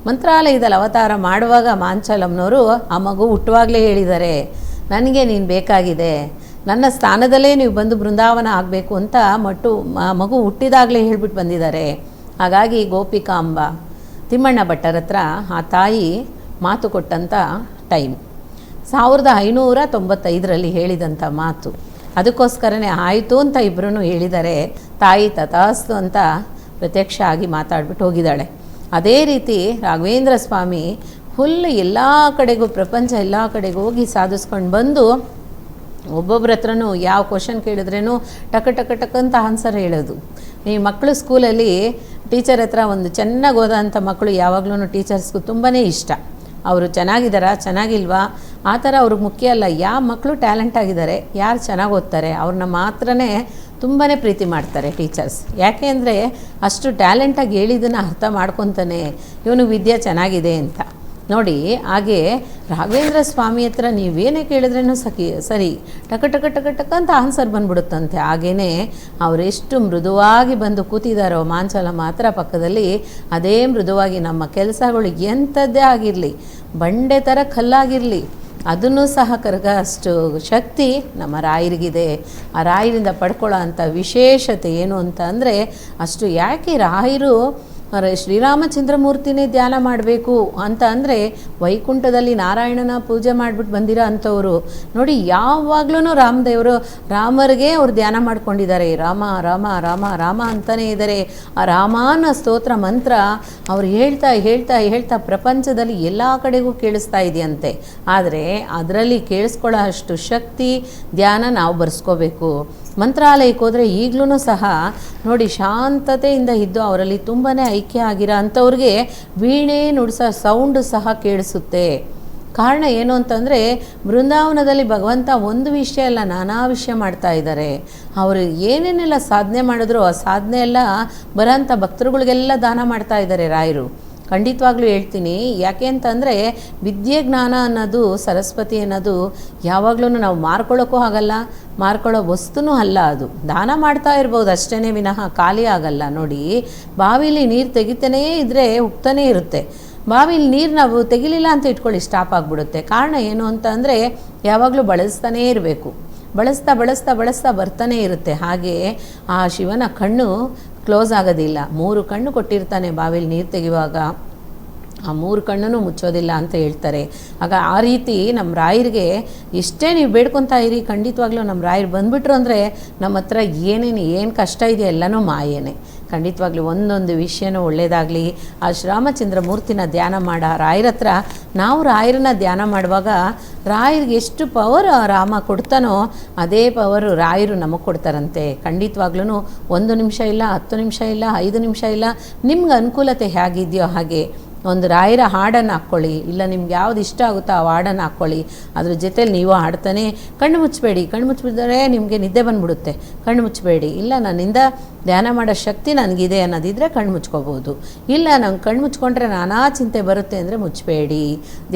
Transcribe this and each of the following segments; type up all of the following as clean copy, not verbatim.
ಮಂತ್ರಾಲಯದಲ್ಲಿ ಅವತಾರ ಮಾಡುವಾಗ ಮಾಂಚಲಮ್ನವರು ಆ ಮಗು ಹುಟ್ಟುವಾಗಲೇ ಹೇಳಿದ್ದಾರೆ, ನನಗೆ ನೀನು ಬೇಕಾಗಿದೆ, ನನ್ನ ಸ್ಥಾನದಲ್ಲೇ ನೀವು ಬಂದು ಬೃಂದಾವನ ಆಗಬೇಕು ಅಂತ ಮಗು ಹುಟ್ಟಿದಾಗಲೇ ಹೇಳ್ಬಿಟ್ಟು ಬಂದಿದ್ದಾರೆ. ಹಾಗಾಗಿ ಗೋಪಿಕಾಂಬ ತಿಮ್ಮಣ್ಣ ಭಟ್ಟರ ಹತ್ರ ಆ ತಾಯಿ ಮಾತು ಕೊಟ್ಟಂಥ ಟೈಮ್ 1595ರಲ್ಲಿ ಹೇಳಿದಂಥ ಮಾತು. ಅದಕ್ಕೋಸ್ಕರನೇ ಆಯಿತು ಅಂತ ಇಬ್ಬರೂ ಹೇಳಿದ್ದಾರೆ. ತಾಯಿ ತಥಾಸ್ತು ಅಂತ ಪ್ರತ್ಯಕ್ಷ ಆಗಿ ಮಾತಾಡ್ಬಿಟ್ಟು ಹೋಗಿದ್ದಾಳೆ. ಅದೇ ರೀತಿ ರಾಘವೇಂದ್ರ ಸ್ವಾಮಿ ಫುಲ್ ಎಲ್ಲ ಕಡೆಗೂ, ಪ್ರಪಂಚ ಎಲ್ಲ ಕಡೆಗೂ ಹೋಗಿ ಸಾಧಿಸ್ಕೊಂಡು ಬಂದು ಒಬ್ಬೊಬ್ಬರ ಹತ್ರನೂ ಯಾವ ಕ್ವಶನ್ ಕೇಳಿದ್ರೇನು ಟಕ ಟಕ ಟಕ್ ಅಂತ ಆನ್ಸರ್ ಹೇಳೋದು. ಈ ಮಕ್ಕಳು ಸ್ಕೂಲಲ್ಲಿ ಟೀಚರ್ ಹತ್ರ ಒಂದು ಚೆನ್ನಾಗಿ ಓದೋಂಥ ಮಕ್ಕಳು ಯಾವಾಗಲೂ ಟೀಚರ್ಸ್ಗೂ ತುಂಬಾ ಇಷ್ಟ. ಅವರು ಚೆನ್ನಾಗಿದ್ದಾರಾ ಚೆನ್ನಾಗಿಲ್ವಾ ಆ ಥರ ಅವ್ರಿಗೆ ಮುಖ್ಯ ಅಲ್ಲ. ಯಾವ ಮಕ್ಕಳು ಟ್ಯಾಲೆಂಟ್ ಆಗಿದ್ದಾರೆ, ಯಾರು ಚೆನ್ನಾಗಿ ಓದ್ತಾರೆ ಅವ್ರನ್ನ ಮಾತ್ರನೇ ತುಂಬಾ ಪ್ರೀತಿ ಮಾಡ್ತಾರೆ ಟೀಚರ್ಸ್. ಯಾಕೆ ಅಂದರೆ ಅಷ್ಟು ಟ್ಯಾಲೆಂಟಾಗಿ ಹೇಳಿದ್ದನ್ನು ಅರ್ಥ ಮಾಡ್ಕೊತಾನೆ ಇವನು ವಿದ್ಯೆ ಚೆನ್ನಾಗಿದೆ ಅಂತ ನೋಡಿ. ಹಾಗೆ ರಾಘವೇಂದ್ರ ಸ್ವಾಮಿ ಹತ್ರ ನೀವೇನೇ ಕೇಳಿದ್ರೇನು ಸರಿ ಟಕ ಟಕ ಟಕ ಟಕ ಅಂತ ಆನ್ಸರ್ ಬಂದ್ಬಿಡುತ್ತಂತೆ. ಹಾಗೇ ಅವರೆಷ್ಟು ಮೃದುವಾಗಿ ಬಂದು ಕೂತಿದ್ದಾರೋ ಮಾಂಚಲ ಮಾತ್ರ ಪಕ್ಕದಲ್ಲಿ, ಅದೇ ಮೃದುವಾಗಿ ನಮ್ಮ ಕೆಲಸಗಳು ಎಂಥದ್ದೇ ಆಗಿರಲಿ, ಬಂಡೆ ಥರ ಕಲ್ಲಾಗಿರಲಿ, ಅದನ್ನು ಸಹ ಕರಗೋ ಅಷ್ಟು ಶಕ್ತಿ ನಮ್ಮ ರಾಯರಿಗಿದೆ. ಆ ರಾಯರಿಂದ ಪಡ್ಕೊಳ್ಳೋ ಅಂಥ ವಿಶೇಷತೆ ಏನು ಅಂತ ಅಂದರೆ ಅಷ್ಟು. ಯಾಕೆ ರಾಯರು ಶ್ರೀರಾಮಚಂದ್ರಮೂರ್ತಿನೇ ಧ್ಯಾನ ಮಾಡಬೇಕು ಅಂತ ಅಂದರೆ ವೈಕುಂಠದಲ್ಲಿ ನಾರಾಯಣನ ಪೂಜೆ ಮಾಡಿಬಿಟ್ಟು ಬಂದಿರೋ ಅಂಥವ್ರು ನೋಡಿ. ಯಾವಾಗಲೂ ರಾಮದೇವರು ರಾಮರಿಗೆ ಅವ್ರು ಧ್ಯಾನ ಮಾಡ್ಕೊಂಡಿದ್ದಾರೆ. ರಾಮ ರಾಮ ರಾಮ ರಾಮ ಅಂತಲೇ ಇದ್ದಾರೆ. ಆ ರಾಮನ ಸ್ತೋತ್ರ ಮಂತ್ರ ಅವ್ರು ಹೇಳ್ತಾ ಹೇಳ್ತಾ ಹೇಳ್ತಾ ಪ್ರಪಂಚದಲ್ಲಿ ಎಲ್ಲ ಕಡೆಗೂ ಕೇಳಿಸ್ತಾ ಇದೆಯಂತೆ. ಆದರೆ ಅದರಲ್ಲಿ ಕೇಳಿಸ್ಕೊಳ್ಳೋ ಅಷ್ಟು ಶಕ್ತಿ ಧ್ಯಾನ ನಾವು ಬರ್ಸ್ಕೋಬೇಕು. ಮಂತ್ರಾಲಯಕ್ಕೆ ಹೋದರೆ ಈಗಲೂ ಸಹ ನೋಡಿ ಶಾಂತತೆಯಿಂದ ಇದ್ದು ಅವರಲ್ಲಿ ತುಂಬಾ ಐಕ್ಯ ಆಗಿರೋ ಅಂಥವ್ರಿಗೆ ವೀಣೆ ನುಡಿಸೋ ಸೌಂಡು ಸಹ ಕೇಳಿಸುತ್ತೆ. ಕಾರಣ ಏನು ಅಂತಂದರೆ ಬೃಂದಾವನದಲ್ಲಿ ಭಗವಂತ ಒಂದು ವಿಷಯ ಅಲ್ಲ ನಾನಾ ವಿಷಯ ಮಾಡ್ತಾ ಇದ್ದಾರೆ. ಅವರು ಏನೇನೆಲ್ಲ ಸಾಧನೆ ಮಾಡಿದ್ರು ಆ ಸಾಧನೆ ಎಲ್ಲ ಬರೋಂಥ ಭಕ್ತರುಗಳಿಗೆಲ್ಲ ದಾನ ಮಾಡ್ತಾ ಇದ್ದಾರೆ ರಾಯರು. ಖಂಡಿತವಾಗ್ಲೂ ಹೇಳ್ತೀನಿ. ಯಾಕೆ ಅಂತಂದರೆ ವಿದ್ಯೆ ಜ್ಞಾನ ಅನ್ನೋದು ಸರಸ್ವತಿ ಅನ್ನೋದು ಯಾವಾಗಲೂ ನಾವು ಮಾರ್ಕೊಳ್ಳೋಕ್ಕೂ ಆಗಲ್ಲ, ಮಾರ್ಕೊಳ್ಳೋ ವಸ್ತುನೂ ಅಲ್ಲ. ಅದು ದಾನ ಮಾಡ್ತಾ ಇರ್ಬೋದು ಅಷ್ಟೇ ವಿನಃ ಖಾಲಿ ಆಗಲ್ಲ. ನೋಡಿ, ಬಾವಿಲಿ ನೀರು ತೆಗಿತಾನೇ ಇದ್ದರೆ ಉಕ್ತಾನೇ ಇರುತ್ತೆ. ಬಾವಿಲಿ ನೀರು ನಾವು ತೆಗಿಲಿಲ್ಲ ಅಂತ ಇಟ್ಕೊಳ್ಳಿ ಸ್ಟಾಪ್ ಆಗಿಬಿಡುತ್ತೆ. ಕಾರಣ ಏನು ಅಂತ ಅಂದರೆ ಯಾವಾಗಲೂ ಬಳಸ್ತಾನೇ ಇರಬೇಕು. ಬಳಸ್ತಾ ಬಳಸ್ತಾ ಬಳಸ್ತಾ ಬರ್ತಾನೆ ಇರುತ್ತೆ. ಹಾಗೆ ಆ ಶಿವನ ಕಣ್ಣು ಕ್ಲೋಸ್ ಆಗೋದಿಲ್ಲ. 3 ಕಣ್ಣು ಕೊಟ್ಟಿರ್ತಾನೆ ಬಾವಿಲಿ ನೀರು ತೆಗೆಯುವಾಗ, ಆ 3 ಕಣ್ಣನ್ನು ಮುಚ್ಚೋದಿಲ್ಲ ಅಂತ ಹೇಳ್ತಾರೆ. ಆಗ ಆ ರೀತಿ ನಮ್ಮ ರಾಯರಿಗೆ ಎಷ್ಟೇ ನೀವು ಬೇಡ್ಕೊತಾ ಇರಿ, ಖಂಡಿತವಾಗ್ಲೂ ನಮ್ಮ ರಾಯರು ಬಂದುಬಿಟ್ರು ಅಂದರೆ ನಮ್ಮ ಹತ್ರ ಏನು ಕಷ್ಟ ಇದೆ ಎಲ್ಲನೂ ಮಾಯೇನೆ. ಖಂಡಿತವಾಗ್ಲೂ ಒಂದೊಂದು ವಿಷಯನೂ ಒಳ್ಳೆಯದಾಗಲಿ. ಆ ಶ್ರೀರಾಮಚಂದ್ರ ಮೂರ್ತಿನ ಧ್ಯಾನ ಮಾಡೋ ರಾಯರ ಹತ್ರ ನಾವು ರಾಯರನ್ನ ಧ್ಯಾನ ಮಾಡುವಾಗ ರಾಯರಿಗೆ ಎಷ್ಟು ಪವರ್ ರಾಮ ಕೊಡ್ತಾನೋ ಅದೇ ಪವರು ರಾಯರು ನಮಗೆ ಕೊಡ್ತಾರಂತೆ. ಖಂಡಿತವಾಗ್ಲೂ 1 ನಿಮಿಷ ಇಲ್ಲ, 10 ನಿಮಿಷ ಇಲ್ಲ, 5 ನಿಮಿಷ ಇಲ್ಲ, ನಿಮ್ಗೆ ಅನುಕೂಲತೆ ಹೇಗಿದೆಯೋ ಹಾಗೆ ಒಂದು ರಾಯರ ಹಾಡನ್ನು ಹಾಕ್ಕೊಳ್ಳಿ. ಇಲ್ಲ ನಿಮ್ಗೆ ಯಾವ್ದು ಇಷ್ಟ ಆಗುತ್ತೋ ಆ ಹಾಡನ್ನು ಹಾಕ್ಕೊಳ್ಳಿ. ಅದ್ರ ಜೊತೇಲಿ ನೀವು ಹಾಡ್ತಾನೆ ಕಣ್ಣು ಮುಚ್ಚಬೇಡಿ. ಕಣ್ಣು ಮುಚ್ಚಿಬಿಟ್ರೆ ನಿಮಗೆ ನಿದ್ದೆ ಬಂದುಬಿಡುತ್ತೆ. ಕಣ್ಣು ಮುಚ್ಚಬೇಡಿ. ಇಲ್ಲ ನನ್ನಿಂದ ಧ್ಯಾನ ಮಾಡೋ ಶಕ್ತಿ ನನಗಿದೆ ಅನ್ನೋದಿದ್ದರೆ ಕಣ್ಣು ಮುಚ್ಕೋಬೋದು. ಇಲ್ಲ ನಂಗೆ ಕಣ್ಣು ಮುಚ್ಕೊಂಡ್ರೆ ನಾನಾ ಚಿಂತೆ ಬರುತ್ತೆ ಅಂದರೆ ಮುಚ್ಚಬೇಡಿ.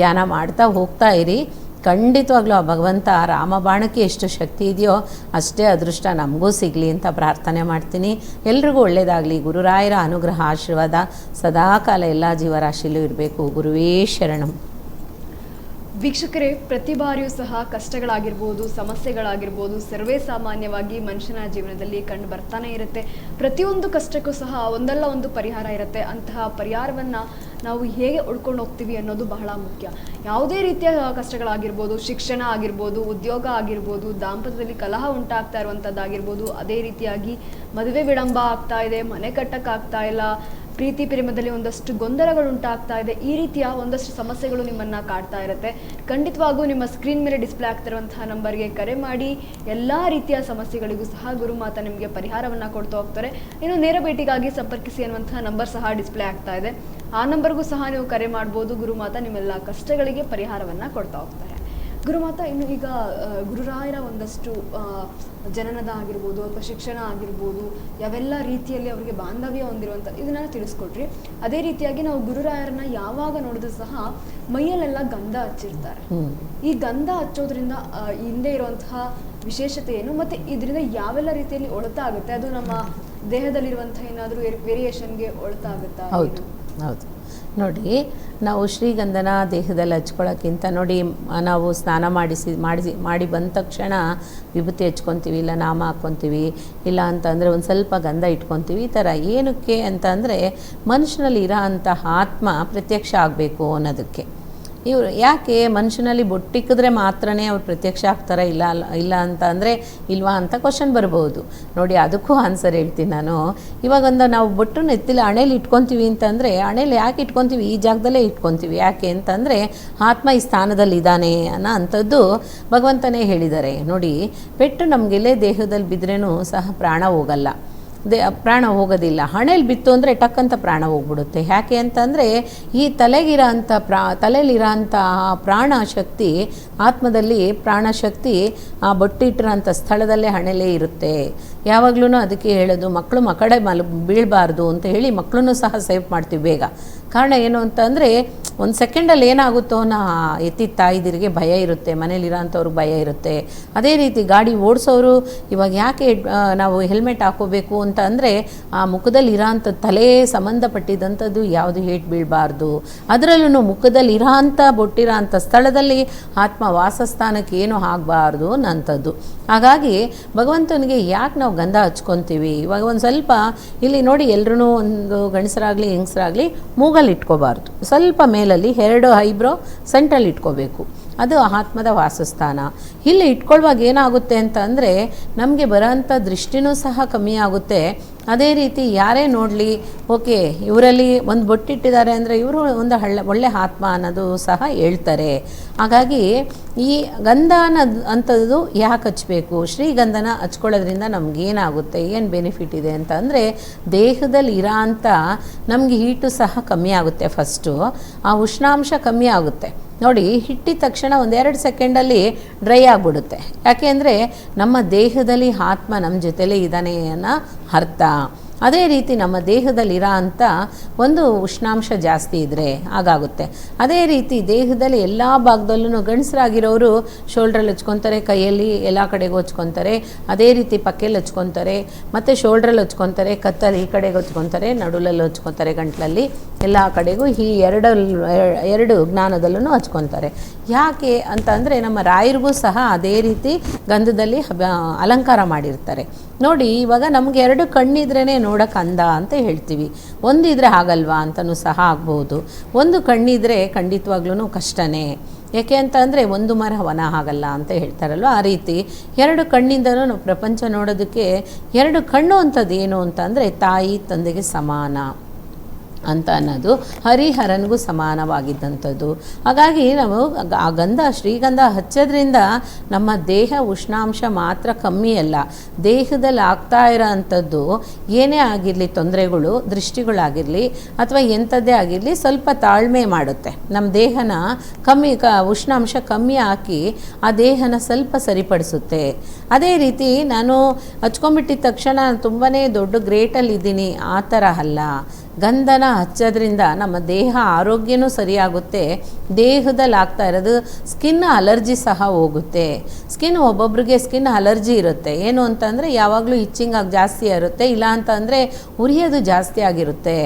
ಧ್ಯಾನ ಮಾಡ್ತಾ ಹೋಗ್ತಾ ಇರಿ. ಖಂಡಿತವಾಗ್ಲೂ ಆ ಭಗವಂತ ರಾಮ ಬಾಣಕ್ಕೆ ಎಷ್ಟು ಶಕ್ತಿ ಇದೆಯೋ ಅಷ್ಟೇ ಅದೃಷ್ಟ ನಮಗೂ ಸಿಗಲಿ ಅಂತ ಪ್ರಾರ್ಥನೆ ಮಾಡ್ತೀನಿ. ಎಲ್ರಿಗೂ ಒಳ್ಳೆಯದಾಗಲಿ. ಗುರುರಾಯರ ಅನುಗ್ರಹ ಆಶೀರ್ವಾದ ಸದಾಕಾಲ ಎಲ್ಲ ಜೀವರಾಶಿಯಲ್ಲೂ ಇರಬೇಕು. ಗುರುವೇ ಶರಣಂ. ವೀಕ್ಷಕರೇ, ಪ್ರತಿ ಬಾರಿಯೂ ಸಹ ಕಷ್ಟಗಳಾಗಿರ್ಬೋದು, ಸಮಸ್ಯೆಗಳಾಗಿರ್ಬೋದು ಸರ್ವೇ ಸಾಮಾನ್ಯವಾಗಿ ಮನುಷ್ಯನ ಜೀವನದಲ್ಲಿ ಕಂಡು ಬರ್ತಾನೆ ಇರುತ್ತೆ. ಪ್ರತಿಯೊಂದು ಕಷ್ಟಕ್ಕೂ ಸಹ ಒಂದಲ್ಲ ಒಂದು ಪರಿಹಾರ ಇರುತ್ತೆ. ಅಂತಹ ಪರಿಹಾರವನ್ನು ನಾವು ಹೇಗೆ ಉಳ್ಕೊಂಡು ಹೋಗ್ತೀವಿ ಅನ್ನೋದು ಬಹಳ ಮುಖ್ಯ. ಯಾವುದೇ ರೀತಿಯ ಕಷ್ಟಗಳಾಗಿರ್ಬೋದು, ಶಿಕ್ಷಣ ಆಗಿರ್ಬೋದು, ಉದ್ಯೋಗ ಆಗಿರ್ಬೋದು, ದಾಂಪತ್ಯದಲ್ಲಿ ಕಲಹ ಉಂಟಾಗ್ತಾ ಇರುವಂಥದ್ದಾಗಿರ್ಬೋದು, ಅದೇ ರೀತಿಯಾಗಿ ಮದುವೆ ವಿಳಂಬ ಆಗ್ತಾ ಇದೆ, ಮನೆ ಕಟ್ಟಕ್ಕಾಗ್ತಾ ಇಲ್ಲ, ಪ್ರೀತಿ ಪ್ರೇಮದಲ್ಲಿ ಒಂದಷ್ಟು ಗೊಂದಲಗಳು ಉಂಟಾಗ್ತಾ ಇದೆ, ಈ ರೀತಿಯ ಒಂದಷ್ಟು ಸಮಸ್ಯೆಗಳು ನಿಮ್ಮನ್ನು ಕಾಡ್ತಾ ಇರುತ್ತೆ. ಖಂಡಿತವಾಗೂ ನಿಮ್ಮ ಸ್ಕ್ರೀನ್ ಮೇಲೆ ಡಿಸ್ಪ್ಲೇ ಆಗ್ತಿರುವಂತಹ ನಂಬರ್ಗೆ ಕರೆ ಮಾಡಿ ಎಲ್ಲ ರೀತಿಯ ಸಮಸ್ಯೆಗಳಿಗೂ ಸಹ ಗುರುಮಾತಾ ನಿಮಗೆ ಪರಿಹಾರವನ್ನು ಕೊಡ್ತಾ ಹೋಗ್ತಾರೆ. ಇನ್ನು ನೇರ ಭೇಟಿಗಾಗಿ ಸಂಪರ್ಕಿಸಿ ಅನ್ನುವಂತಹ ನಂಬರ್ ಸಹ ಡಿಸ್ಪ್ಲೇ ಆಗ್ತಾ ಇದೆ. ಆ ನಂಬರ್ಗೂ ಸಹ ನೀವು ಕರೆ ಮಾಡ್ಬೋದು. ಗುರುಮಾತಾ ನಿಮ್ಮೆಲ್ಲ ಕಷ್ಟಗಳಿಗೆ ಪರಿಹಾರವನ್ನು ಕೊಡ್ತಾ ಹೋಗ್ತಾರೆ. ಗುರುಮಾತಾ, ಇನ್ನು ಈಗ ಗುರುರಾಯರ ಒಂದಷ್ಟು ಜನನದ ಆಗಿರ್ಬೋದು ಅಥವಾ ಶಿಕ್ಷಣ ಆಗಿರ್ಬೋದು ಯಾವೆಲ್ಲ ರೀತಿಯಲ್ಲಿ ಅವರಿಗೆ ಬಾಂಧವ್ಯ ಹೊಂದಿರುವಂಥ ಇದನ್ನ ತಿಳಿಸ್ಕೊಟ್ರಿ. ಅದೇ ರೀತಿಯಾಗಿ ನಾವು ಗುರುರಾಯರನ್ನ ಯಾವಾಗ ನೋಡಿದ್ರು ಸಹ ಮೈಯಲ್ಲೆಲ್ಲ ಗಂಧ ಹಚ್ಚಿರ್ತಾರೆ. ಈ ಗಂಧ ಹಚ್ಚೋದ್ರಿಂದ ಹಿಂದೆ ಇರುವಂತಹ ವಿಶೇಷತೆ ಏನು, ಮತ್ತೆ ಇದರಿಂದ ಯಾವೆಲ್ಲ ರೀತಿಯಲ್ಲಿ ಒಳತ ಆಗುತ್ತೆ, ಅದು ನಮ್ಮ ದೇಹದಲ್ಲಿರುವಂತಹ ಏನಾದರೂ ವೇರಿಯೇಷನ್ಗೆ ಒಳತ ಆಗುತ್ತಾ? ಹೌದು ಹೌದು. ನೋಡಿ, ನಾವು ಶ್ರೀಗಂಧನ ದೇಹದಲ್ಲಿ ಹಚ್ಕೊಳ್ಳೋಕ್ಕಿಂತ ನೋಡಿ, ನಾವು ಸ್ನಾನ ಮಾಡಿ ಬಂದ ತಕ್ಷಣ ವಿಭೂತಿ ಹಚ್ಕೊತೀವಿ, ಇಲ್ಲ ನಾಮ ಹಾಕ್ಕೊತೀವಿ, ಇಲ್ಲ ಅಂತಂದರೆ ಒಂದು ಸ್ವಲ್ಪ ಗಂಧ ಇಟ್ಕೊತೀವಿ. ಈ ಥರ ಏನಕ್ಕೆ ಅಂತ ಅಂದರೆ ಮನುಷ್ಯನಲ್ಲಿ ಇರೋ ಅಂಥ ಆತ್ಮ ಪ್ರತ್ಯಕ್ಷ ಆಗಬೇಕು ಅನ್ನೋದಕ್ಕೆ. ಇವರು ಯಾಕೆ ಮನುಷ್ಯನಲ್ಲಿ ಬೊಟ್ಟಿಕ್ಕಿದ್ರೆ ಮಾತ್ರನೇ ಅವ್ರು ಪ್ರತ್ಯಕ್ಷ ಆಗ್ತಾರೆ, ಇಲ್ಲ ಅಂತ ಅಂದರೆ ಇಲ್ವಾ ಅಂತ ಕ್ವಶನ್ ಬರ್ಬೋದು. ನೋಡಿ, ಅದಕ್ಕೂ ಆನ್ಸರ್ ಹೇಳ್ತೀನಿ ನಾನು. ಇವಾಗೊಂದು ನಾವು ಬೊಟ್ಟನ್ನು ಎತ್ತಿಲ್ಲ ಹಣೆಯಲ್ಲಿ ಇಟ್ಕೊತೀವಿ ಅಂತಂದರೆ, ಹಣೆಯಲ್ಲಿ ಯಾಕೆ ಇಟ್ಕೊತೀವಿ? ಈ ಜಾಗದಲ್ಲೇ ಇಟ್ಕೊತೀವಿ. ಯಾಕೆ ಅಂತಂದರೆ ಆತ್ಮ ಈ ಸ್ಥಾನದಲ್ಲಿ ಇದ್ದಾನೆ ಅನ್ನೋ ಅಂಥದ್ದು ಭಗವಂತನೇ ಹೇಳಿದ್ದಾರೆ. ನೋಡಿ, ಪೆಟ್ಟು ನಮಗೆಲ್ಲೇ ದೇಹದಲ್ಲಿ ಬಿದ್ದರೂ ಸಹ ಪ್ರಾಣ ಹೋಗಲ್ಲ, ಪ್ರಾಣ ಹೋಗೋದಿಲ್ಲ. ಹಣೆಯಲ್ಲಿ ಬಿತ್ತು ಅಂದರೆ ಟಕ್ಕಂತ ಪ್ರಾಣ ಹೋಗ್ಬಿಡುತ್ತೆ. ಯಾಕೆ ಅಂತಂದರೆ ಈ ತಲೆಗಿರೋ ಅಂಥ ತಲೆಯಲ್ಲಿರೋ ಅಂಥ ಪ್ರಾಣ ಶಕ್ತಿ, ಆತ್ಮದಲ್ಲಿ ಪ್ರಾಣಶಕ್ತಿ ಆ ಬೊಟ್ಟಿಟ್ಟಿರೋಂಥ ಸ್ಥಳದಲ್ಲೇ ಹಣೆಯಲ್ಲೇ ಇರುತ್ತೆ. ಯಾವಾಗಲೂ ಅದಕ್ಕೆ ಹೇಳೋದು, ಮಕ್ಕಳು ಮಕ್ಕಡೆ ಬೀಳಬಾರ್ದು ಅಂತ ಹೇಳಿ ಮಕ್ಕಳನ್ನು ಸಹ ಸೇವ್ ಮಾಡ್ತೀವಿ ಬೇಗ. ಕಾರಣ ಏನು ಅಂತಂದರೆ ಒಂದು ಸೆಕೆಂಡಲ್ಲಿ ಏನಾಗುತ್ತೋ ಅನ್ನೋ ಎತ್ತಿದ ತಾಯಿದಿರಿಗೆ ಭಯ ಇರುತ್ತೆ, ಮನೇಲಿರೋ ಅಂಥವ್ರಿಗೆ ಭಯ ಇರುತ್ತೆ. ಅದೇ ರೀತಿ ಗಾಡಿ ಓಡಿಸೋರು ಇವಾಗ ಯಾಕೆ ನಾವು ಹೆಲ್ಮೆಟ್ ಹಾಕೋಬೇಕು ಅಂತ ಅಂದರೆ, ಆ ಮುಖದಲ್ಲಿ ಇರೋಂಥ ತಲೆ ಸಂಬಂಧಪಟ್ಟಿದ್ದಂಥದ್ದು ಯಾವುದು ಏಟು ಬೀಳಬಾರ್ದು. ಅದರಲ್ಲೂ ಮುಖದಲ್ಲಿ ಇರೋ ಅಂಥ ಬೊಟ್ಟಿರೋ ಅಂಥ ಸ್ಥಳದಲ್ಲಿ ಆತ್ಮ ವಾಸಸ್ಥಾನಕ್ಕೆ ಏನೂ ಆಗಬಾರ್ದು ಅನ್ನೋಂಥದ್ದು. ಹಾಗಾಗಿ ಭಗವಂತನಿಗೆ ಯಾಕೆ ನಾವು ಗಂಧ ಹಚ್ಕೊತೀವಿ? ಇವಾಗ ಒಂದು ಸ್ವಲ್ಪ ಇಲ್ಲಿ ನೋಡಿ, ಎಲ್ಲರೂ ಒಂದು ಗಂಡಸರಾಗಲಿ ಹೆಂಗಸರಾಗಲಿ ಮೂಗಲ್ಲಿ ಇಟ್ಕೋಬಾರ್ದು, ಸ್ವಲ್ಪ ಮೇಲಲ್ಲಿ 2 ಐಬ್ರೋ ಸೆಂಟ್ರಲ್ಲಿ ಇಟ್ಕೋಬೇಕು. ಅದು ಆತ್ಮದ ವಾಸಸ್ಥಾನ. ಇಲ್ಲಿ ಇಟ್ಕೊಳ್ಳುವಾಗ ಏನಾಗುತ್ತೆ ಅಂತ ಅಂದರೆ ನಮಗೆ ಬರೋಂಥ ದೃಷ್ಟಿನೂ ಸಹ ಕಮ್ಮಿ ಆಗುತ್ತೆ. ಅದೇ ರೀತಿ ಯಾರೇ ನೋಡಲಿ, ಓಕೆ ಇವರಲ್ಲಿ ಒಂದು ಬೊಟ್ಟಿಟ್ಟಿದ್ದಾರೆ ಅಂದರೆ ಇವರು ಒಂದು ಒಳ್ಳೆ ಆತ್ಮ ಅನ್ನೋದು ಸಹ ಹೇಳ್ತಾರೆ. ಹಾಗಾಗಿ ಈ ಗಂಧ ಅಂಥದ್ದು ಯಾಕೆ ಹಚ್ಚಬೇಕು? ಶ್ರೀಗಂಧನ ಹಚ್ಕೊಳ್ಳೋದ್ರಿಂದ ನಮಗೇನಾಗುತ್ತೆ, ಏನು ಬೆನಿಫಿಟ್ ಇದೆ ಅಂತ ಅಂದರೆ, ದೇಹದಲ್ಲಿ ಇರೋ ಅಂಥ ನಮಗೆ ಹೀಟು ಸಹ ಕಮ್ಮಿ ಆಗುತ್ತೆ. ಫಸ್ಟು ಆ ಉಷ್ಣಾಂಶ ಕಮ್ಮಿ ಆಗುತ್ತೆ. ನೋಡಿ, ಹಿಟ್ಟಿದ ತಕ್ಷಣ 1-2 ಸೆಕೆಂಡಲ್ಲಿ ಡ್ರೈ ಆಗಿಬಿಡುತ್ತೆ. ಯಾಕೆ ಅಂದರೆ ನಮ್ಮ ದೇಹದಲ್ಲಿ ಆತ್ಮ ನಮ್ಮ ಜೊತೆಲೇ ಇದ್ದಾನೆ ಅನ್ನೋ ಅರ್ಥ. ಅದೇ ರೀತಿ ನಮ್ಮ ದೇಹದಲ್ಲಿರೋ ಅಂಥ ಒಂದು ಉಷ್ಣಾಂಶ ಜಾಸ್ತಿ ಇದ್ದರೆ ಹಾಗಾಗುತ್ತೆ. ಅದೇ ರೀತಿ ದೇಹದಲ್ಲಿ ಎಲ್ಲ ಭಾಗದಲ್ಲೂ ಗಂಡಸರಾಗಿರೋರು ಶೋಲ್ಡ್ರಲ್ಲಿ ಹಚ್ಕೊತಾರೆ, ಕೈಯಲ್ಲಿ ಎಲ್ಲ ಕಡೆಗೂ ಹಚ್ಕೊತಾರೆ, ಅದೇ ರೀತಿ ಪಕ್ಕೆಯಲ್ಲಿ ಹಚ್ಕೊತಾರೆ, ಮತ್ತು ಶೋಲ್ಡ್ರಲ್ಲಿ ಹಚ್ಕೊತಾರೆ, ಕತ್ತಲ್ಲಿ ಈ ಕಡೆಗೆ ಹಚ್ಕೊತಾರೆ, ನಡುಲಲ್ಲಿ ಹಚ್ಕೊತಾರೆ, ಗಂಟ್ಲಲ್ಲಿ ಎಲ್ಲ ಕಡೆಗೂ ಈ ಎರಡು ಜ್ಞಾನದಲ್ಲೂ ಹಚ್ಕೊತಾರೆ. ಯಾಕೆ ಅಂತ ಅಂದರೆ ನಮ್ಮ ರಾಯರಿಗೂ ಸಹ ಅದೇ ರೀತಿ ಗಂಧದಲ್ಲಿ ಅಲಂಕಾರ ಮಾಡಿರ್ತಾರೆ. ನೋಡಿ, ಇವಾಗ ನಮಗೆ 2 ಕಣ್ಣಿದ್ರೇ ನೋಡೋಕೆ ಅಂದ ಅಂತ ಹೇಳ್ತೀವಿ, ಒಂದಿದ್ರೆ ಆಗಲ್ವಾ ಅಂತಲೂ ಸಹ ಆಗ್ಬೋದು. ಒಂದು ಕಣ್ಣಿದ್ರೆ ಖಂಡಿತವಾಗ್ಲೂ ಕಷ್ಟನೇ. ಯಾಕೆ ಅಂತ ಅಂದರೆ ಒಂದು ಮರ ವನ ಆಗಲ್ಲ ಅಂತ ಹೇಳ್ತಾರಲ್ವ, ಆ ರೀತಿ 2 ಕಣ್ಣಿಂದಲೂ ನಾವು ಪ್ರಪಂಚ ನೋಡೋದಕ್ಕೆ 2 ಕಣ್ಣು ಅಂಥದ್ದು ಏನು ಅಂತ ಅಂದರೆ ತಾಯಿ ತಂದೆಗೆ ಸಮಾನ ಅಂತ ಅನ್ನೋದು ಹರಿಹರನಿಗೂ ಸಮಾನವಾಗಿದ್ದಂಥದ್ದು. ಹಾಗಾಗಿ ನಾವು ಆ ಶ್ರೀಗಂಧ ಹಚ್ಚೋದ್ರಿಂದ ನಮ್ಮ ದೇಹ ಉಷ್ಣಾಂಶ ಮಾತ್ರ ಕಮ್ಮಿ ಅಲ್ಲ, ದೇಹದಲ್ಲಿ ಆಗ್ತಾ ಇರೋ ಅಂಥದ್ದು ಏನೇ ಆಗಿರಲಿ, ತೊಂದರೆಗಳು, ದೃಷ್ಟಿಗಳಾಗಿರಲಿ ಅಥವಾ ಎಂಥದ್ದೇ ಆಗಿರಲಿ, ಸ್ವಲ್ಪ ತಾಳ್ಮೆ ಮಾಡುತ್ತೆ. ನಮ್ಮ ದೇಹನ ಉಷ್ಣಾಂಶ ಕಮ್ಮಿ ಹಾಕಿ ಆ ದೇಹನ ಸ್ವಲ್ಪ ಸರಿಪಡಿಸುತ್ತೆ. ಅದೇ ರೀತಿ ನಾನು ಹಚ್ಕೊಂಡ್ಬಿಟ್ಟಿದ ತಕ್ಷಣ ತುಂಬಾ ದೊಡ್ಡ ಗ್ರೇಟಲ್ಲಿದ್ದೀನಿ ಆ ಥರ ಅಲ್ಲ. ಗಂಧನ ಹಚ್ಚೋದ್ರಿಂದ ನಮ್ಮ ದೇಹ ಆರೋಗ್ಯನೂ ಸರಿಯಾಗುತ್ತೆ. ದೇಹದಲ್ಲಿ ಆಗ್ತಾ ಇರೋದು ಸ್ಕಿನ್ ಅಲರ್ಜಿ ಸಹ ಹೋಗುತ್ತೆ. ಒಬ್ಬೊಬ್ರಿಗೆ ಸ್ಕಿನ್ ಅಲರ್ಜಿ ಇರುತ್ತೆ. ಏನು ಅಂತಂದರೆ ಯಾವಾಗಲೂ ಇಚ್ಚಿಂಗ್ ಆಗಿ ಜಾಸ್ತಿ ಇರುತ್ತೆ, ಇಲ್ಲ ಅಂತ ಅಂದರೆ ಉರಿಯೋದು ಜಾಸ್ತಿ ಆಗಿರುತ್ತೆ.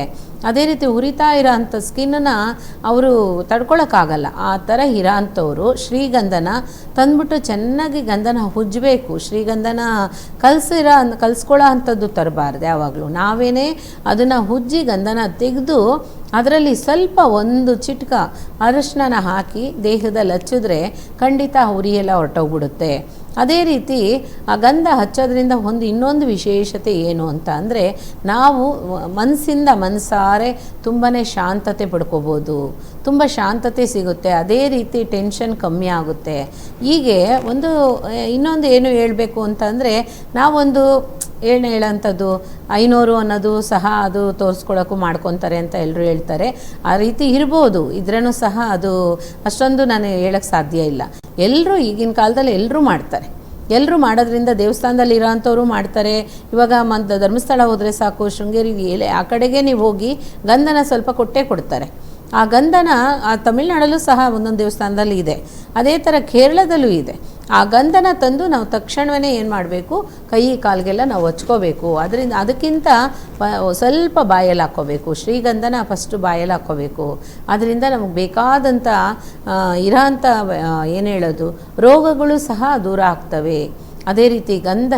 ಅದೇ ರೀತಿ ಉರಿತಾ ಇರೋ ಅಂಥ ಸ್ಕಿನ್ನನ್ನು ಅವರು ತಡ್ಕೊಳಕ್ಕಾಗಲ್ಲ. ಆ ಥರ ಇರೋ ಅಂಥವ್ರು ಶ್ರೀಗಂಧನ ತಂದ್ಬಿಟ್ಟು ಚೆನ್ನಾಗಿ ಗಂಧನ ಉಜ್ಜಬೇಕು. ಶ್ರೀಗಂಧನ ಕಲಿಸ್ಕೊಳ್ಳೋ ಅಂಥದ್ದು ತರಬಾರ್ದು. ಯಾವಾಗಲೂ ನಾವೇನೇ ಅದನ್ನು ಉಜ್ಜಿ ಗಂಧನ ತೆಗೆದು ಅದರಲ್ಲಿ ಸ್ವಲ್ಪ 1 ಚಿಟಿಕ ಅರಶಿನ ಹಾಕಿ ದೇಹದಲ್ಲಿ ಹಚ್ಚಿದ್ರೆ ಖಂಡಿತ ಉರಿಯೆಲ್ಲ ಹೊರಟೋಗ್ಬಿಡುತ್ತೆ. ಅದೇ ರೀತಿ ಆ ಗಂಧ ಹಚ್ಚೋದ್ರಿಂದ ಇನ್ನೊಂದು ವಿಶೇಷತೆ ಏನು ಅಂತ ಅಂದರೆ, ನಾವು ಮನಸ್ಸಾರೆ ತುಂಬಾ ಶಾಂತತೆ ಪಡ್ಕೋಬೋದು, ತುಂಬ ಶಾಂತತೆ ಸಿಗುತ್ತೆ. ಅದೇ ರೀತಿ ಟೆನ್ಷನ್ ಕಮ್ಮಿ ಆಗುತ್ತೆ. ಹೀಗೆ ಇನ್ನೊಂದು ಏನು ಹೇಳಬೇಕು ಅಂತಂದರೆ, ನಾವೊಂದು ಹೇಳೋಂಥದ್ದು 500 ಅನ್ನೋದು ಸಹ ಅದು ತೋರಿಸ್ಕೊಳ್ಳೋಕ್ಕೂ ಮಾಡ್ಕೊತಾರೆ ಅಂತ ಎಲ್ಲರೂ ಹೇಳ್ತಾರೆ. ಆ ರೀತಿ ಇರ್ಬೋದು, ಇದ್ರೂ ಸಹ ಅದು ಅಷ್ಟೊಂದು ನಾನು ಹೇಳೋಕ್ಕೆ ಸಾಧ್ಯ ಇಲ್ಲ. ಎಲ್ಲರೂ ಈಗಿನ ಕಾಲದಲ್ಲಿ ಎಲ್ಲರೂ ಮಾಡ್ತಾರೆ. ಎಲ್ಲರೂ ಮಾಡೋದ್ರಿಂದ ದೇವಸ್ಥಾನದಲ್ಲಿ ಇರೋಂಥವ್ರು ಮಾಡ್ತಾರೆ. ಇವಾಗ ಧರ್ಮಸ್ಥಳ ಹೋದರೆ ಸಾಕು, ಶೃಂಗೇರಿ ಆ ಕಡೆಗೆ ನೀವು ಹೋಗಿ ಗಂಧನ ಸ್ವಲ್ಪ ಕೊಟ್ಟೇ ಕೊಡ್ತಾರೆ. ಆ ಗಂಧನ ಆ ತಮಿಳ್ನಾಡಲ್ಲೂ ಸಹ ಒಂದೊಂದು ದೇವಸ್ಥಾನದಲ್ಲಿ ಇದೆ, ಅದೇ ಥರ ಕೇರಳದಲ್ಲೂ ಇದೆ. ಆ ಗಂಧನ ತಂದು ನಾವು ತಕ್ಷಣವೇ ಏನು ಮಾಡಬೇಕು, ಕೈ ಕಾಲಿಗೆಲ್ಲ ನಾವು ಹಚ್ಕೋಬೇಕು. ಅದಕ್ಕಿಂತ ಸ್ವಲ್ಪ ಬಾಯಲ್ಲಿ ಹಾಕ್ಕೋಬೇಕು. ಶ್ರೀಗಂಧನ ಫಸ್ಟು ಬಾಯಲ್ಲಿ ಹಾಕ್ಕೋಬೇಕು. ಅದರಿಂದ ನಮಗೆ ಬೇಕಾದಂಥ ಇರೋಂಥ ಏನು ಹೇಳೋದು ರೋಗಗಳು ಸಹ ದೂರ ಆಗ್ತವೆ. ಅದೇ ರೀತಿ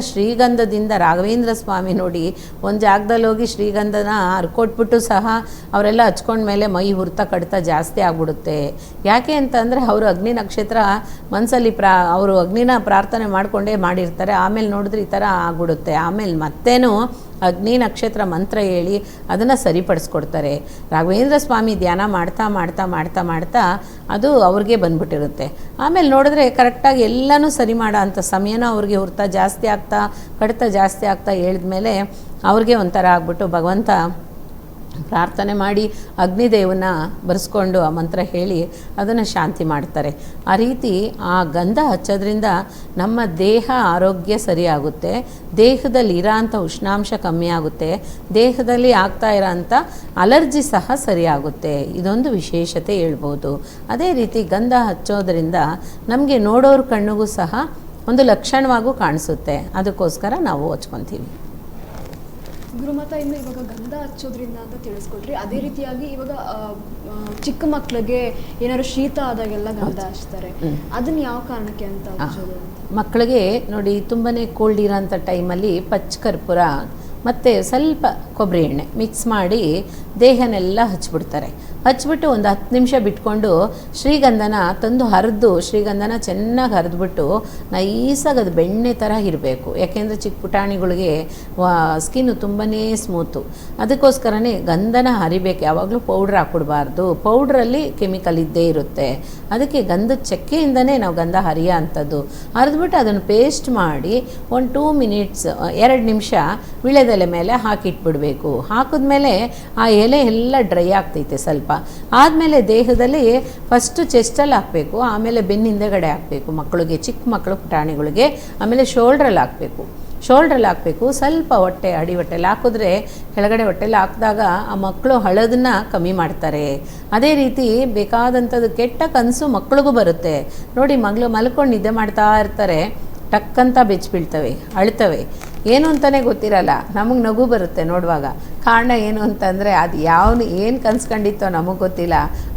ಶ್ರೀಗಂಧದಿಂದ ರಾಘವೇಂದ್ರ ಸ್ವಾಮಿ ನೋಡಿ ಒಂದು ಜಾಗದಲ್ಲಿ ಹೋಗಿ ಶ್ರೀಗಂಧನ ಹರ್ಕೊಟ್ಬಿಟ್ಟು ಸಹ ಅವರೆಲ್ಲ ಹಚ್ಕೊಂಡ್ಮೇಲೆ ಮೈ ಹುರ್ತ ಕಡಿತ ಜಾಸ್ತಿ ಆಗ್ಬಿಡುತ್ತೆ. ಯಾಕೆ ಅಂತಂದರೆ ಅವರು ಅಗ್ನಿ ನಕ್ಷತ್ರ ಮನಸ್ಸಲ್ಲಿ ಅವರು ಅಗ್ನಿನ ಪ್ರಾರ್ಥನೆ ಮಾಡಿಕೊಂಡೇ ಮಾಡಿರ್ತಾರೆ. ಆಮೇಲೆ ನೋಡಿದ್ರೆ ಈ ಥರ ಆಗ್ಬಿಡುತ್ತೆ. ಆಮೇಲೆ ಮತ್ತೇನು ಅಗ್ನಿ ನಕ್ಷತ್ರ ಮಂತ್ರ ಹೇಳಿ ಅದನ್ನು ಸರಿಪಡಿಸ್ಕೊಡ್ತಾರೆ. ರಾಘವೇಂದ್ರ ಸ್ವಾಮಿ ಧ್ಯಾನ ಮಾಡ್ತಾ ಮಾಡ್ತಾ ಮಾಡ್ತಾ ಮಾಡ್ತಾ ಅದು ಅವ್ರಿಗೆ ಬಂದ್ಬಿಟ್ಟಿರುತ್ತೆ. ಆಮೇಲೆ ನೋಡಿದ್ರೆ ಕರೆಕ್ಟಾಗಿ ಎಲ್ಲನೂ ಸರಿ ಮಾಡೋ ಅಂಥ ಸಮಯನೂ ಅವ್ರಿಗೆ ಹುರ್ತ ಜಾಸ್ತಿ ಆಗ್ತಾ ಕಡಿತ ಜಾಸ್ತಿ ಆಗ್ತಾ ಹೇಳಿದ್ಮೇಲೆ ಅವ್ರಿಗೆ ಒಂಥರ ಆಗ್ಬಿಟ್ಟು ಭಗವಂತ ಪ್ರಾರ್ಥನೆ ಮಾಡಿ ಅಗ್ನಿದೇವನ ಬರೆಸ್ಕೊಂಡು ಆ ಮಂತ್ರ ಹೇಳಿ ಅದನ್ನು ಶಾಂತಿ ಮಾಡ್ತಾರೆ. ಆ ರೀತಿ ಆ ಗಂಧ ಹಚ್ಚೋದ್ರಿಂದ ನಮ್ಮ ದೇಹ ಆರೋಗ್ಯ ಸರಿಯಾಗುತ್ತೆ, ದೇಹದಲ್ಲಿ ಇರೋಂಥ ಉಷ್ಣಾಂಶ ಕಮ್ಮಿ ಆಗುತ್ತೆ, ದೇಹದಲ್ಲಿ ಆಗ್ತಾ ಇರೋಂಥ ಅಲರ್ಜಿ ಸಹ ಸರಿಯಾಗುತ್ತೆ. ಇದೊಂದು ವಿಶೇಷತೆ ಹೇಳ್ಬೋದು. ಅದೇ ರೀತಿ ಗಂಧ ಹಚ್ಚೋದ್ರಿಂದ ನಮಗೆ ನೋಡೋರ ಕಣ್ಣಿಗೂ ಸಹ ಒಂದು ಲಕ್ಷಣವಾಗೂ ಕಾಣಿಸುತ್ತೆ. ಅದಕ್ಕೋಸ್ಕರ ನಾವು ಹಚ್ಕೊತೀವಿ. ಗುರುಮಾತ, ಇನ್ನು ಇವಾಗ ಗಂಧ ಹಚ್ಚೋದ್ರಿಂದ ಅಂತ ತಿಳಿಸ್ಕೊಟ್ರಿ. ಅದೇ ರೀತಿಯಾಗಿ ಇವಾಗ ಚಿಕ್ಕ ಮಕ್ಕಳಿಗೆ ಏನಾದ್ರು ಶೀತ ಆದಾಗೆಲ್ಲ ಗಂಧ ಹಚ್ತಾರೆ, ಅದನ್ನ ಯಾವ ಕಾರಣಕ್ಕೆ ಅಂತ ಹಚ್ಚೋದು? ಮಕ್ಕಳಿಗೆ ನೋಡಿ ತುಂಬಾ ಕೋಲ್ಡ್ ಇರೋಂಥ ಟೈಮಲ್ಲಿ ಪಚ್ಚ ಕರ್ಪೂರ ಮತ್ತು ಸ್ವಲ್ಪ ಕೊಬ್ಬರಿ ಎಣ್ಣೆ ಮಿಕ್ಸ್ ಮಾಡಿ ದೇಹನೆಲ್ಲ ಹಚ್ಬಿಡ್ತಾರೆ. ಹಚ್ಬಿಟ್ಟು ಒಂದು 10 ನಿಮಿಷ ಬಿಟ್ಕೊಂಡು ಶ್ರೀಗಂಧನ ತಂದು ಶ್ರೀಗಂಧನ ಚೆನ್ನಾಗಿ ಹರಿದ್ಬಿಟ್ಟು ನೈಸಾಗಿ ಅದು ಬೆಣ್ಣೆ ಥರ ಇರಬೇಕು. ಯಾಕೆಂದರೆ ಚಿಕ್ಕ ಪುಟಾಣಿಗಳಿಗೆ ಸ್ಕಿನ್ನು ತುಂಬಾ ಸ್ಮೂತು. ಅದಕ್ಕೋಸ್ಕರನೇ ಗಂಧನ ಹರಿಬೇಕು. ಯಾವಾಗಲೂ ಪೌಡ್ರ್ ಹಾಕ್ಬಿಡ್ಬಾರ್ದು. ಪೌಡ್ರಲ್ಲಿ ಕೆಮಿಕಲ್ ಇದ್ದೇ ಇರುತ್ತೆ. ಅದಕ್ಕೆ ಗಂಧದ ಚಕ್ಕೆಯಿಂದನೇ ನಾವು ಗಂಧ ಹರಿಯೋ ಅಂಥದ್ದು. ಹರಿದ್ಬಿಟ್ಟು ಅದನ್ನು ಪೇಸ್ಟ್ ಮಾಡಿ ಒಂದು 2 ಮಿನಿಟ್ಸ್ 2 ನಿಮಿಷ ವಿಳೆದೆಲೆ ಮೇಲೆ ಹಾಕಿಟ್ಬಿಡಬೇಕು. ಹಾಕಿದ್ಮೇಲೆ ಆ ಎಲೆ ಎಲ್ಲ ಡ್ರೈ ಆಗ್ತೈತೆ. ಸ್ವಲ್ಪ ಆದಮೇಲೆ ದೇಹದಲ್ಲಿ ಫಸ್ಟು ಚೆಸ್ಟಲ್ಲಿ ಹಾಕಬೇಕು, ಆಮೇಲೆ ಬೆನ್ನಿಂದಗಡೆ ಹಾಕಬೇಕು ಮಕ್ಕಳಿಗೆ, ಚಿಕ್ಕ ಮಕ್ಕಳು ಪುಟಾಣಿಗಳಿಗೆ. ಆಮೇಲೆ ಶೋಲ್ಡ್ರಲ್ಲಿ ಹಾಕಬೇಕು. ಸ್ವಲ್ಪ ಅಡಿ ಹೊಟ್ಟೆಲಿ ಹಾಕಿದ್ರೆ ಕೆಳಗಡೆ ಹೊಟ್ಟೆಲಿ ಹಾಕಿದಾಗ ಆ ಮಕ್ಕಳು ಅಳೋದನ್ನ ಕಮ್ಮಿ ಮಾಡ್ತಾರೆ. ಅದೇ ರೀತಿ ಬೇಕಾದಂಥದ್ದು ಕೆಟ್ಟ ಕನಸು ಮಕ್ಕಳಿಗೂ ಬರುತ್ತೆ ನೋಡಿ. ಮಗಳು ಮಲ್ಕೊಂಡು ನಿದ್ದೆ ಮಾಡ್ತಾ ಇರ್ತಾರೆ, ಟಕ್ಕಂತ ಬೆಚ್ಚಿಬೀಳ್ತವೆ, ಅಳ್ತವೆ. ಏನು ಅಂತಲೇ ಗೊತ್ತಿರಲ್ಲ, ನಮಗೆ ನಗು ಬರುತ್ತೆ ನೋಡುವಾಗ. ಕಾರಣ ಏನು ಅಂತಂದರೆ ಅದು ಏನು ಕನ್ಸ್ಕೊಂಡಿತ್ತೋ ನಮಗೆ ಗೊತ್ತಿಲ್ಲ,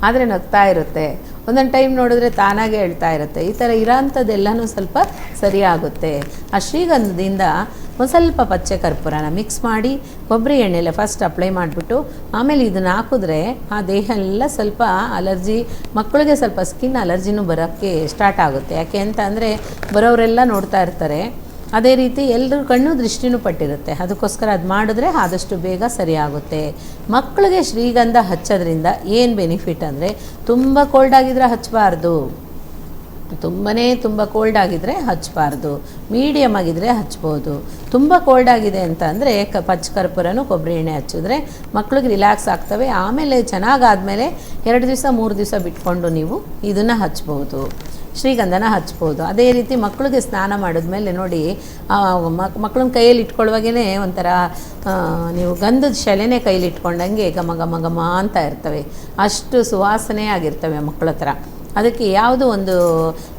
ಆದರೆ ನಗ್ತಾ ಇರುತ್ತೆ. ಒಂದೊಂದು ಟೈಮ್ ನೋಡಿದ್ರೆ ತಾನಾಗೆ ಹೇಳ್ತಾ ಇರುತ್ತೆ. ಈ ಥರ ಇರೋಂಥದ್ದೆಲ್ಲನೂ ಸ್ವಲ್ಪ ಸರಿಯಾಗುತ್ತೆ. ಆ ಶ್ರೀಗಂಧದಿಂದ ಒಂದು ಸ್ವಲ್ಪ ಪಚ್ಚೆ ಕರ್ಪೂರನ ಮಿಕ್ಸ್ ಮಾಡಿ ಕೊಬ್ಬರಿ ಎಣ್ಣೆಲೆ ಫಸ್ಟ್ ಅಪ್ಲೈ ಮಾಡಿಬಿಟ್ಟು ಆಮೇಲೆ ಇದನ್ನು ಹಾಕಿದ್ರೆ ಆ ದೇಹ ಎಲ್ಲ ಸ್ವಲ್ಪ ಅಲರ್ಜಿ, ಮಕ್ಕಳಿಗೆ ಸ್ವಲ್ಪ ಸ್ಕಿನ್ ಅಲರ್ಜಿನೂ ಬರೋಕ್ಕೆ ಸ್ಟಾರ್ಟ್ ಆಗುತ್ತೆ. ಯಾಕೆ ಅಂತ ಅಂದರೆ ಬರೋರೆಲ್ಲ ನೋಡ್ತಾ ಇರ್ತಾರೆ. ಅದೇ ರೀತಿ ಎಲ್ಲರೂ ಕಣ್ಣು ದೃಷ್ಟಿನೂ ಪಟ್ಟಿರುತ್ತೆ. ಅದಕ್ಕೋಸ್ಕರ ಅದು ಮಾಡಿದ್ರೆ ಆದಷ್ಟು ಬೇಗ ಸರಿಯಾಗುತ್ತೆ. ಮಕ್ಕಳಿಗೆ ಶ್ರೀಗಂಧ ಹಚ್ಚೋದ್ರಿಂದ ಏನು ಬೆನಿಫಿಟ್ ಅಂದರೆ, ತುಂಬ ಕೋಲ್ಡ್ ಆಗಿದ್ರೆ ಹಚ್ಚಬಾರ್ದು, ತುಂಬ ಕೋಲ್ಡ್ ಆಗಿದ್ದರೆ ಹಚ್ಚಬಾರ್ದು, ಮೀಡಿಯಮ್ ಆಗಿದ್ದರೆ ಹಚ್ಬೋದು. ತುಂಬ ಕೋಲ್ಡ್ ಆಗಿದೆ ಅಂತ ಅಂದರೆ ಪಚ್ಚ ಕರ್ಪೂರನೂ ಕೊಬ್ಬರಿ ಎಣ್ಣೆ ಹಚ್ಚಿದ್ರೆ ಮಕ್ಳಿಗೆ ರಿಲ್ಯಾಕ್ಸ್ ಆಗ್ತವೆ. ಆಮೇಲೆ ಚೆನ್ನಾಗಾದಮೇಲೆ 2 ದಿವಸ 3 ದಿವಸ ಬಿಟ್ಕೊಂಡು ನೀವು ಇದನ್ನು ಹಚ್ಬೋದು, ಶ್ರೀಗಂಧನ ಹಚ್ಬೋದು. ಅದೇ ರೀತಿ ಮಕ್ಕಳಿಗೆ ಸ್ನಾನ ಮಾಡಿದ್ಮೇಲೆ ನೋಡಿ, ಮಕ್ಕಳನ್ನ ಕೈಯಲ್ಲಿ ಇಟ್ಕೊಳ್ಳುವಾಗೇ ಒಂಥರ ನೀವು ಗಂಧದ ಶೆಲೆನೇ ಕೈಲಿ ಇಟ್ಕೊಂಡಂಗೆ ಘಮ ಘಮ ಘಮ ಅಂತ ಇರ್ತವೆ. ಅಷ್ಟು ಸುವಾಸನೆ ಆಗಿರ್ತವೆ ಮಕ್ಕಳ ಹತ್ರ. ಅದಕ್ಕೆ ಯಾವುದೋ ಒಂದು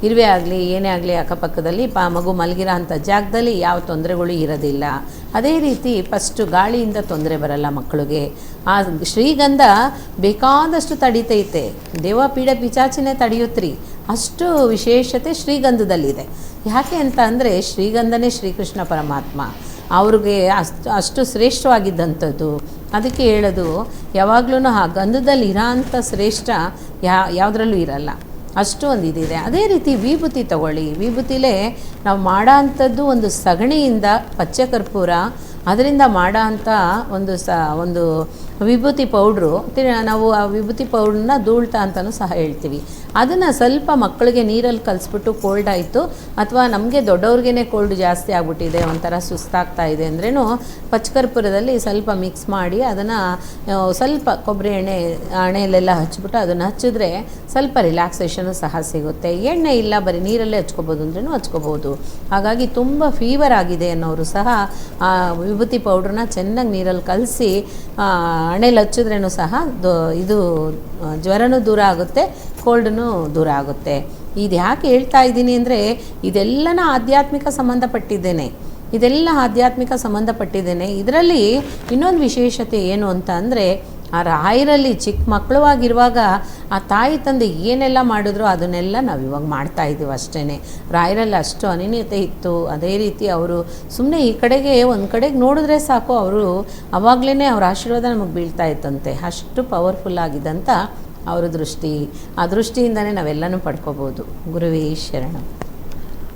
ಇರುವೆ ಆಗಲಿ ಏನೇ ಆಗಲಿ ಅಕ್ಕಪಕ್ಕದಲ್ಲಿ ಮಗು ಮಲಗಿರೋ ಅಂಥ ಜಾಗದಲ್ಲಿ ಯಾವ ತೊಂದರೆಗಳು ಇರೋದಿಲ್ಲ. ಅದೇ ರೀತಿ ಫಸ್ಟು ಗಾಳಿಯಿಂದ ತೊಂದರೆ ಬರಲ್ಲ ಮಕ್ಕಳಿಗೆ. ಆ ಶ್ರೀಗಂಧ ಬೇಕಾದಷ್ಟು ತಡಿತೈತೆ, ದೇವ ಪೀಡ ಪಿಚಾಚಿನೇ ತಡೆಯುತ್ರಿ, ಅಷ್ಟು ವಿಶೇಷತೆ ಶ್ರೀಗಂಧದಲ್ಲಿದೆ. ಯಾಕೆ ಅಂತ ಅಂದರೆ ಶ್ರೀಗಂಧನೇ ಶ್ರೀಕೃಷ್ಣ ಪರಮಾತ್ಮ, ಅವ್ರಿಗೆ ಅಷ್ಟು ಶ್ರೇಷ್ಠವಾಗಿದ್ದಂಥದ್ದು. ಅದಕ್ಕೆ ಹೇಳೋದು ಯಾವಾಗಲೂ ಆ ಗಂಧದಲ್ಲಿ ಇರೋಂಥ ಶ್ರೇಷ್ಠ ಯಾವುದ್ರಲ್ಲೂ ಇರಲ್ಲ, ಅಷ್ಟು ಒಂದು ಇದಿದೆ. ಅದೇ ರೀತಿ ವಿಭೂತಿ ತಗೊಳ್ಳಿ. ವಿಭೂತಿಲೇ ನಾವು ಮಾಡೋ ಅಂಥದ್ದು ಒಂದು ಸಗಣಿಯಿಂದ ಪಚ್ಚೆ ಕರ್ಪೂರ, ಅದರಿಂದ ಮಾಡೋ ಅಂಥ ಒಂದು ವಿಭೂತಿ ಪೌಡ್ರು. ನಾವು ಆ ವಿಭೂತಿ ಪೌಡ್ರನ್ನ ಧೂಳ್ತ ಅಂತಲೂ ಸಹ ಹೇಳ್ತೀವಿ. ಅದನ್ನು ಸ್ವಲ್ಪ ಮಕ್ಕಳಿಗೆ ನೀರಲ್ಲಿ ಕಲಿಸ್ಬಿಟ್ಟು ಕೋಲ್ಡ್ ಆಯಿತು, ಅಥವಾ ನಮಗೆ ದೊಡ್ಡವ್ರಿಗೇ ಕೋಲ್ಡ್ ಜಾಸ್ತಿ ಆಗಿಬಿಟ್ಟಿದೆ, ಒಂಥರ ಸುಸ್ತಾಗ್ತಾ ಇದೆ ಅಂದ್ರೂ ಪಚ್ಚಕರ್ಪೂರದಲ್ಲಿ ಸ್ವಲ್ಪ ಮಿಕ್ಸ್ ಮಾಡಿ ಅದನ್ನು ಸ್ವಲ್ಪ ಕೊಬ್ಬರಿ ಎಣ್ಣೆಯಲ್ಲೆಲ್ಲ ಹಚ್ಬಿಟ್ಟು ಅದನ್ನು ಹಚ್ಚಿದ್ರೆ ಸ್ವಲ್ಪ ರಿಲ್ಯಾಕ್ಸೇಷನು ಸಹ ಸಿಗುತ್ತೆ. ಎಣ್ಣೆ ಇಲ್ಲ, ಬರೀ ನೀರಲ್ಲೇ ಹಚ್ಕೋಬೋದು ಅಂದ್ರೂ ಹಚ್ಕೋಬೋದು. ಹಾಗಾಗಿ ತುಂಬ ಫೀವರ್ ಆಗಿದೆ ಅನ್ನೋರು ಸಹ ಆ ವಿಭೂತಿ ಪೌಡ್ರನ್ನ ಚೆನ್ನಾಗಿ ನೀರಲ್ಲಿ ಕಲಸಿ ಹಣೆಯಲ್ಲಿ ಹಚ್ಚಿದ್ರೇನು ಸಹ ಇದು ಜ್ವರನೂ ದೂರ ಆಗುತ್ತೆ, ಕೋಲ್ಡೂ ದೂರ ಆಗುತ್ತೆ. ಇದು ಯಾಕೆ ಹೇಳ್ತಾ ಇದ್ದೀನಿ ಅಂದರೆ ಇದೆಲ್ಲನ ಆಧ್ಯಾತ್ಮಿಕ ಸಂಬಂಧಪಟ್ಟಿದ್ದೇನೆ, ಇದರಲ್ಲಿ ಇನ್ನೊಂದು ವಿಶೇಷತೆ ಏನು ಅಂತ ಅಂದರೆ, ಆ ರಾಯರಲ್ಲಿ ಚಿಕ್ಕ ಮಕ್ಕಳುವಾಗಿರುವಾಗ ಆ ತಾಯಿ ತಂದೆ ಏನೆಲ್ಲ ಮಾಡಿದ್ರು ಅದನ್ನೆಲ್ಲ ನಾವು ಇವಾಗ ಮಾಡ್ತಾಯಿದ್ದೀವಿ ಅಷ್ಟೇ. ರಾಯರಲ್ಲಿ ಅಷ್ಟು ಅನನ್ಯತೆ ಇತ್ತು. ಅದೇ ರೀತಿ ಅವರು ಸುಮ್ಮನೆ ಈ ಕಡೆಗೆ ಒಂದು ಕಡೆಗೆ ನೋಡಿದ್ರೆ ಸಾಕು, ಅವರು ಆವಾಗಲೇ ಅವ್ರ ಆಶೀರ್ವಾದ ನಮಗೆ ಬೀಳ್ತಾ ಇತ್ತಂತೆ. ಅಷ್ಟು ಪವರ್ಫುಲ್ ಆಗಿದ್ದಂಥ ಅವರ ದೃಷ್ಟಿ, ಆ ದೃಷ್ಟಿಯಿಂದನೇ ನಾವೆಲ್ಲನೂ ಪಡ್ಕೋಬೋದು. ಗುರುವೇ ಶರಣಂ.